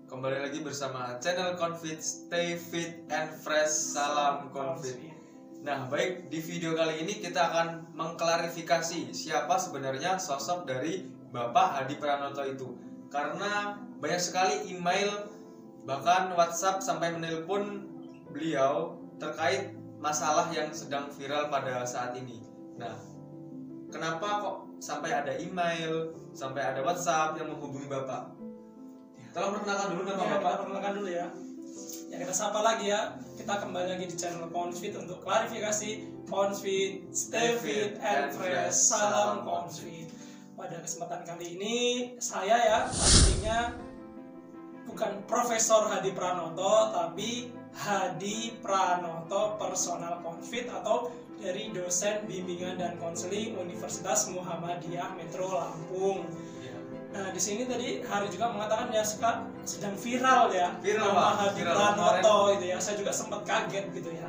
Kembali lagi bersama channel Confit, stay fit and fresh, salam Confit. Nah, baik, di video kali ini kita akan mengklarifikasi siapa sebenarnya sosok dari Bapak Hadi Pranoto itu. Karena banyak sekali email, bahkan WhatsApp sampai menelpon beliau terkait masalah yang sedang viral pada saat ini. Nah, kenapa kok sampai ada email, sampai ada WhatsApp yang menghubungi Bapak? Tolong perkenalkan dulu nama Bapak. Kita perkenalkan ddulu ya. Ya, kita sapa lagi ya. Kita kembali lagi di channel Confit untuk klarifikasi. Confit, stay fit and fresh, salam Confit. Pada kesempatan kali ini saya ya pastinya bukan Profesor Hadi Pranoto, tapi Hadi Pranoto Personal Confit atau dari dosen bimbingan dan konseling Universitas Muhammadiyah Metro Lampung. Nah, di sini tadi Hari juga mengatakan ya sedang viral ya, nama Hadi Pranoto itu ya. Saya juga sempat kaget gitu ya.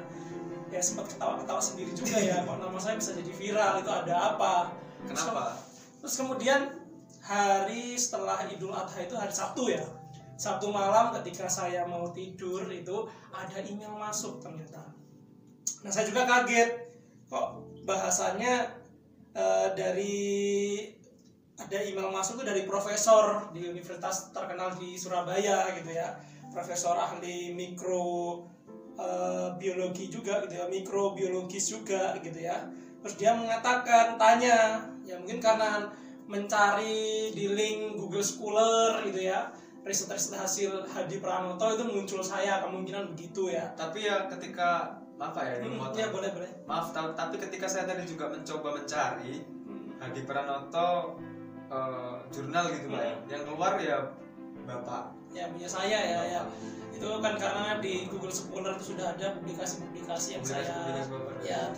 Ya sempat ketawa-ketawa sendiri juga ya, kok nama saya bisa jadi viral, itu ada apa? Kenapa? Terus kemudian hari setelah Idul Adha itu hari Sabtu ya. Sabtu malam ketika saya mau tidur itu ada email masuk ternyata. Nah, saya juga kaget. Kok bahasanya ada email masuk tuh dari profesor di universitas terkenal di Surabaya gitu ya, profesor ahli biologi juga gitu ya, mikrobiologis juga gitu ya. Terus dia mengatakan, tanya ya, mungkin karena mencari di link Google Scholar gitu ya, riset hasil Hadi Pranoto itu muncul saya, kemungkinan begitu ya. Tapi ya ketika Ya boleh. Maaf, tapi ketika saya tadi juga mencoba mencari Hadi Pranoto jurnal gitu Pak ya, yang keluar ya Bapak. Ya punya saya ya. Itu kan karena di Google Scholar itu sudah ada publikasi yang saya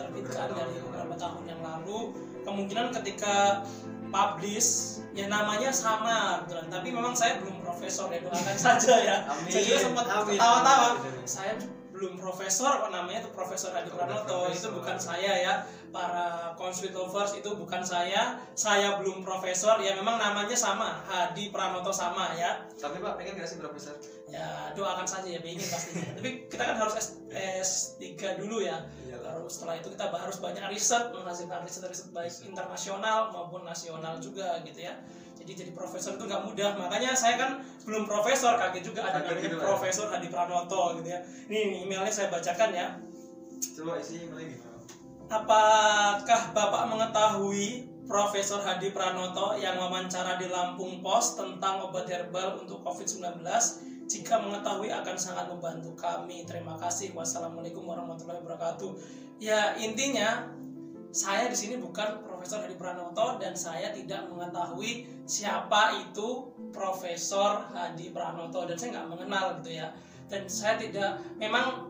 terbitkan dari beberapa tahun yang lalu. Kemungkinan ketika publish ya namanya sama betulan, tapi memang saya belum profesor ya, doakan saja ya. Amin. Saya juga sempat ketawa-tawa. Saya belum profesor, kok namanya itu Profesor Hadi Pranoto. Itu bukan saya ya, para Confit lovers, itu bukan saya belum profesor ya. Memang namanya sama, Hadi Pranoto sama ya. Tapi Pak, pengen gak sih profesor? Ya doakan saja ya, pengen pastinya. Tapi kita kan harus S3 dulu ya. Lalu setelah itu kita harus banyak riset, menghasilkan riset baik internasional maupun nasional juga gitu ya. Jadi profesor itu nggak mudah, makanya saya kan belum profesor, kaget juga ada namanya gitu, Profesor Hadi Pranoto gitu ya. Ini emailnya saya bacakan ya. Coba isi emailnya gimana? Apakah Bapak mengetahui Profesor Hadi Pranoto yang wawancara di Lampung Post tentang obat herbal untuk COVID-19? Jika mengetahui akan sangat membantu kami. Terima kasih. Wassalamualaikum warahmatullahi wabarakatuh. Ya intinya saya di sini bukan Profesor Hadi Pranoto dan saya tidak mengetahui siapa itu Profesor Hadi Pranoto dan saya nggak mengenal gitu ya. Dan saya tidak, memang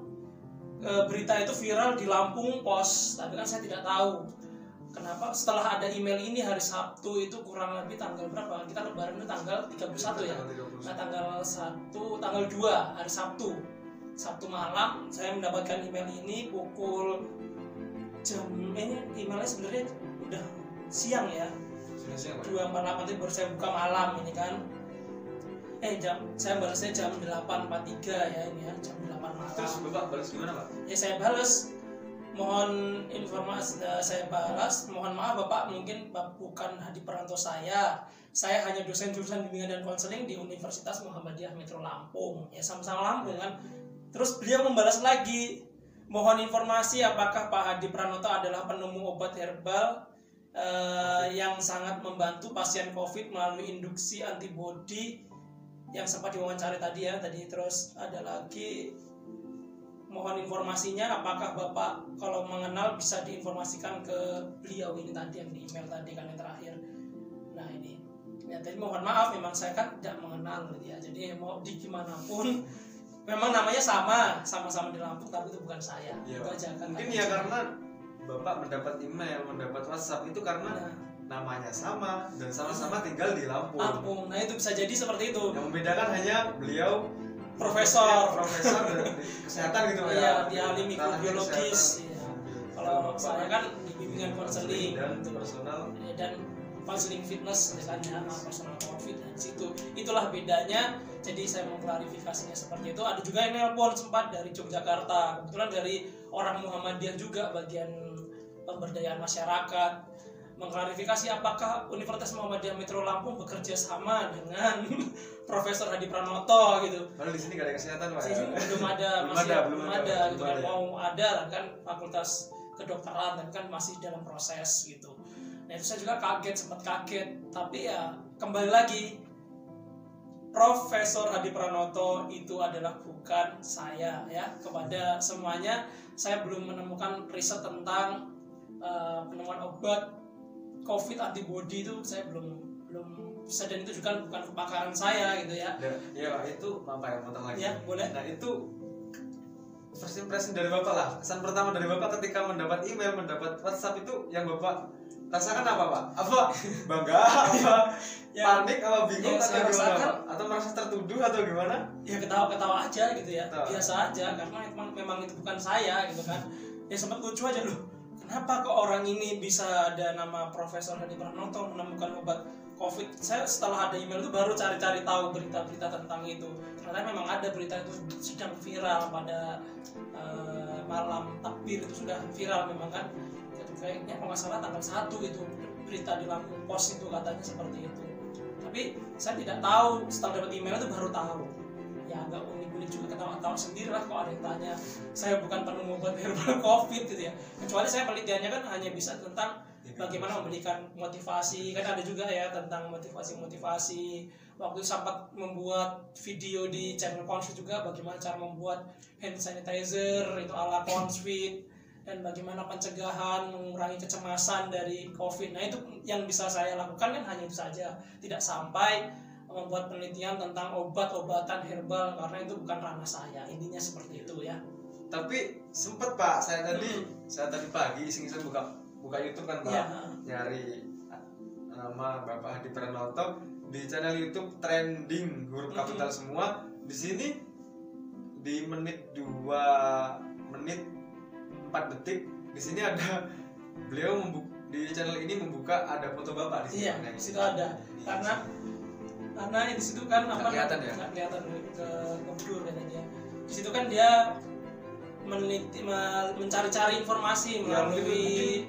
berita itu viral di Lampung Post, tapi kan saya tidak tahu kenapa setelah ada email ini hari Sabtu itu kurang lebih tanggal berapa? Kita lebaran itu tanggal 31 ya. Nah, tanggal 2 hari Sabtu malam saya mendapatkan email ini pukul emailnya sebenarnya udah siang ya. 2.48 itu baru saya buka malam ini kan. Saya balasnya jam 8.43 ya ini ya, jam 8 malam. Terus Bapak balas gimana Pak? Ya saya balas, mohon informasi, saya balas, mohon maaf Bapak, mungkin bukan Hadi Pranoto saya hanya dosen jurusan bimbingan dan konseling di Universitas Muhammadiyah Metro Lampung. Ya sama-sama Lampung kan. Terus beliau membalas lagi, mohon informasi apakah Pak Hadi Pranoto adalah penemu obat herbal yang sangat membantu pasien COVID melalui induksi antibodi yang sempat diwawancara tadi ya. Terus ada lagi, mohon informasinya apakah Bapak kalau mengenal bisa diinformasikan ke beliau, ini tadi yang di email tadi kan yang terakhir. Nah ini ya, tadi mohon maaf memang saya kan tidak mengenal gitu ya. Jadi mau di gimana pun memang namanya sama-sama di Lampung, tapi itu bukan saya. Ya, itu aja kan. Mungkin ya karena Bapak mendapat email, mendapat WhatsApp itu karena namanya sama dan sama-sama tinggal di Lampung. Nah itu bisa jadi seperti itu. Yang membedakan hanya beliau profesor dari kesehatan gitu ya. Iya, di ahli mikrobiologis. Iya. Kalau saya kan di bimbingan konseling dan personal. Dan counseling fitness misalnya personal covid dan situ itulah bedanya. Jadi saya mau klarifikasinya seperti itu. Ada juga yang nelpon sempat dari Yogyakarta, kebetulan dari orang Muhammadiyah juga bagian pemberdayaan masyarakat, mengklarifikasi apakah Universitas Muhammadiyah Metro Lampung bekerja sama dengan Profesor Hadi Pranoto gitu. Kalau di sini nggak ada kesehatan Pak. Di sini belum ada, belum ada gitu kan. Mau ada kan fakultas kedokteran dan kan masih dalam proses gitu. Nah itu saya juga sempat kaget. Tapi ya kembali lagi, Profesor Hadi Pranoto itu adalah bukan saya ya. Kepada semuanya, saya belum menemukan riset tentang penemuan obat COVID antibody itu, saya belum dan itu juga bukan kepakaran saya gitu ya. Ya itu apa ya, potong lagi. Ya boleh. Nah itu first impression dari Bapak lah. Kesan pertama dari Bapak ketika mendapat email, mendapat WhatsApp itu yang Bapak rasakan apa Pak? Apa bangga? Apa Ya, panik? Apa bingung? ya, Atau saya gimana rasakan, Pak? Atau merasa tertuduh atau gimana? Ya ketawa-ketawa aja gitu ya. Ketawa. Biasa aja karena memang itu bukan saya gitu kan. Ya sempat lucu aja loh. Kenapa kok orang ini bisa ada nama Profesor Hadi Pranoto menemukan obat COVID? Saya setelah ada email itu baru cari-cari tahu berita-berita tentang itu. Ternyata memang ada berita itu sedang viral pada malam takbir, itu sudah viral memang kan. Kayaknya kalau nggak salah tanggal 1 itu berita di Lampung Pos itu katanya seperti itu. Tapi saya tidak tahu, setelah dapat email itu baru tahu. Ya agak unik-unik juga, ketawa-ketawa sendiri lah kok ada yang tanya. Saya bukan penemu obat herbal COVID gitu ya. Kecuali saya penelitiannya kan hanya bisa tentang bagaimana memberikan motivasi. Kan ada juga ya tentang motivasi-motivasi. Waktu itu sempat membuat video di channel Confit juga bagaimana cara membuat hand sanitizer itu ala Confit, dan bagaimana pencegahan mengurangi kecemasan dari COVID. Nah itu yang bisa saya lakukan kan hanya itu saja. Tidak sampai membuat penelitian tentang obat-obatan herbal karena itu bukan ranah saya. Intinya seperti itu ya. Tapi sempet Pak, saya tadi pagi iseng-iseng buka YouTube kan Pak, Ya. nyari nama Bapak Hadi Pranoto di channel YouTube trending huruf kapital semua. Di sini di menit 2 menit 4 detik di sini ada beliau di channel ini membuka ada foto Bapak di sini. Iya, di situ ada. Karena di situ kan nggak kelihatan ya? Nggak kelihatan ke blur katanya. Di situ kan dia mencari-cari informasi melalui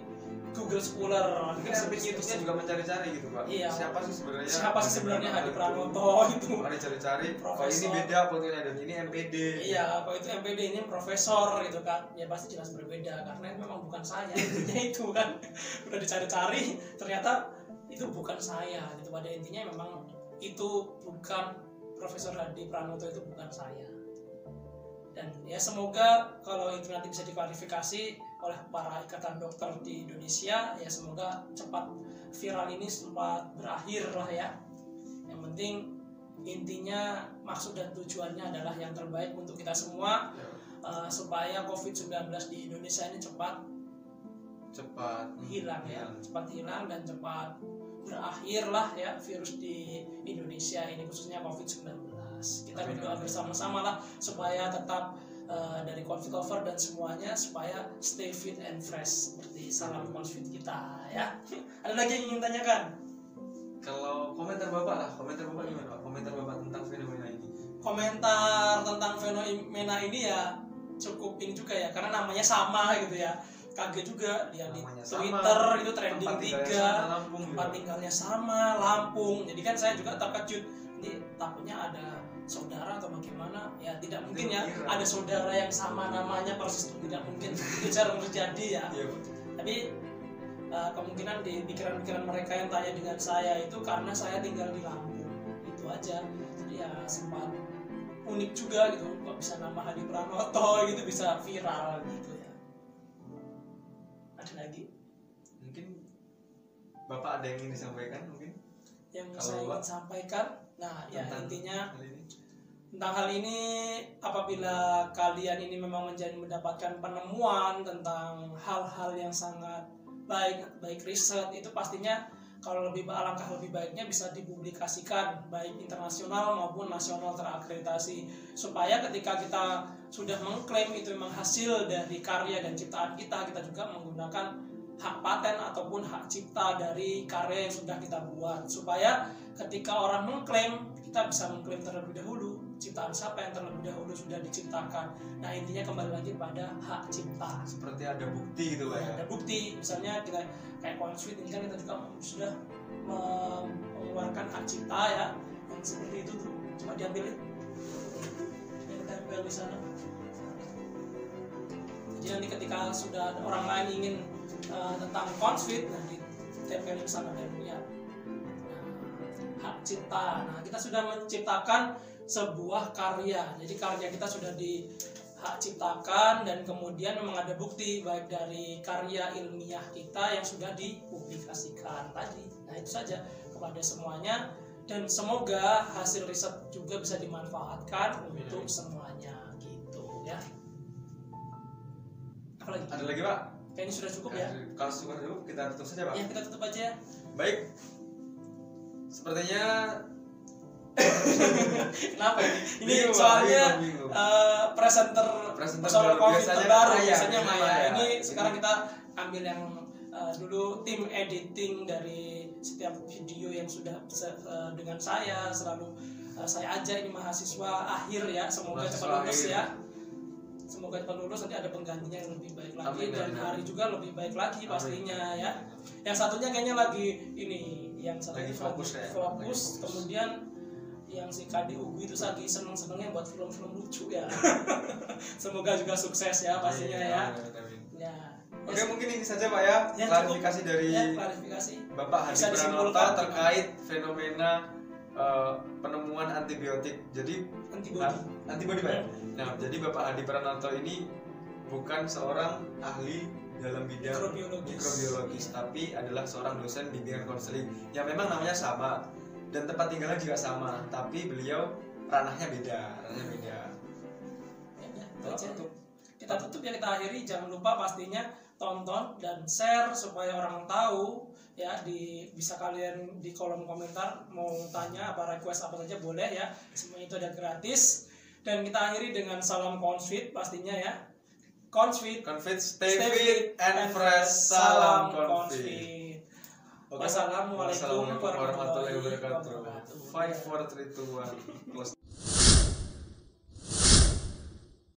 Google Scholar. Mungkin seperti YouTube-nya juga mencari-cari gitu Pak. Iya. Siapa sih sebenarnya Hadi Pranoto itu? Mari cari-cari. Oh ini beda fotonya dan ini MPD. Iya, kalau itu MPD ini profesor gitu kan. Ya pasti jelas berbeda karena itu memang bukan saya. Intinya itu kan udah dicari-cari ternyata itu bukan saya gitu. Pada intinya memang itu bukan Profesor Hadi Pranoto, itu bukan saya. Dan ya semoga kalau itu nanti bisa diklarifikasi oleh para ikatan dokter di Indonesia, ya semoga cepat viral ini sempat berakhir lah ya. Yang penting intinya maksud dan tujuannya adalah yang terbaik untuk kita semua, supaya COVID-19 di Indonesia ini cepat hilang ya, cepat hilang dan cepat berakhir lah ya virus di Indonesia ini, khususnya COVID-19. Kita berdoa bersama-sama lah supaya tetap dari Confit Lover dan semuanya supaya stay fit and fresh seperti salam Confit kita ya. Ada lagi yang ingin tanyakan? Kalau komentar Bapak gimana Pak? Komentar Bapak tentang fenomena ini? Komentar tentang fenomena ini ya cukup ini juga ya, karena namanya sama gitu ya. Kaget juga dia di Twitter sama, itu trending 3, tempat tinggalnya sama, Lampung. Jadi kan saya juga terkejut, ini takutnya ada saudara atau bagaimana ya. Tidak mungkin ya ada saudara yang sama namanya persis, tidak mungkin itu jarang terjadi ya. Tapi kemungkinan di pikiran-pikiran mereka yang tanya dengan saya itu karena saya tinggal di Lampung, itu aja. Jadi ya sempat unik juga gitu, kok bisa nama Hadi Pranoto gitu bisa viral gitu ya. Ada lagi? Mungkin Bapak ada yang ingin disampaikan mungkin? Yang saya ingin sampaikan, nah ya intinya tentang hal ini, apabila kalian ini memang mendapatkan penemuan tentang hal-hal yang sangat baik riset, itu pastinya kalau alangkah lebih baiknya bisa dipublikasikan baik internasional maupun nasional terakreditasi, supaya ketika kita sudah mengklaim itu memang hasil dari karya dan ciptaan kita juga menggunakan hak paten ataupun hak cipta dari karya yang sudah kita buat, supaya ketika orang mengklaim, kita bisa mengklaim terlebih dahulu ciptaan siapa yang terlebih dahulu sudah diciptakan. Nah, intinya kembali lagi pada hak cipta. Seperti ada bukti gitu Pak ya. Ada bukti, misalnya kita kayak Consweet ini kan kita juga sudah mengeluarkan hak cipta ya, yang seperti itu tuh, cuma diambilin, yang ditempel di sana. Jadi nanti ketika sudah ada orang lain ingin tentang Consweet, nah ditempelin di sana dan lihat hak cipta. Nah, kita sudah menciptakan sebuah karya. Jadi karya kita sudah di hak ciptakan dan kemudian memang ada bukti baik dari karya ilmiah kita yang sudah dipublikasikan tadi. Nah, itu saja kepada semuanya dan semoga hasil riset juga bisa dimanfaatkan untuk semuanya gitu ya. Apalagi? Ada lagi Pak? Kayaknya sudah cukup ya. Kalau sudah cukup kita tutup saja Pak. Ya, kita tutup aja. Baik. Sepertinya kenapa ini? Ini bingung, soalnya bingung. Presenter baru. Covid Biasanya terbaru, Maya, biasanya Maya. Maya. Ini sekarang kita ambil yang dulu tim editing dari setiap video yang sudah dengan saya selalu saya ajak ini mahasiswa akhir ya, semoga cepat lulus ya. Semoga cepat lulus, nanti ada penggantinya yang lebih baik lagi. Amin, dan hari juga lebih baik lagi pastinya ya. Yang satunya kayaknya lagi ini, yang satu lagi fokus ya. Fokus. Kemudian yang si Kadi Ugu itu lagi seneng-senengnya buat film-film lucu ya. Semoga juga sukses ya pastinya ya. Ya. Oke, mungkin ini saja Pak ya, klarifikasi cukup. dari klarifikasi Bapak Hadi Pranoto terkait fenomena penemuan antibiotik. Jadi antibody Pak ya? Nah, jadi Bapak Hadi Pranoto ini bukan seorang ahli dalam bidang mikrobiologis, tapi adalah seorang dosen bimbingan konseling yang memang namanya sama dan tempat tinggalnya juga sama, tapi beliau ranahnya beda. Kita tutup ya, kita akhiri. Jangan lupa pastinya tonton dan share supaya orang tahu ya. Bisa kalian di kolom komentar mau tanya apa, request apa saja boleh ya, semua itu ada gratis. Dan kita akhiri dengan salam Consweet pastinya ya. Consweet, stay fit and fresh. Salam Consweet. Wassalamualaikum warahmatullahi wabarakatuh. 5, 4, 3, 2, 1. Close.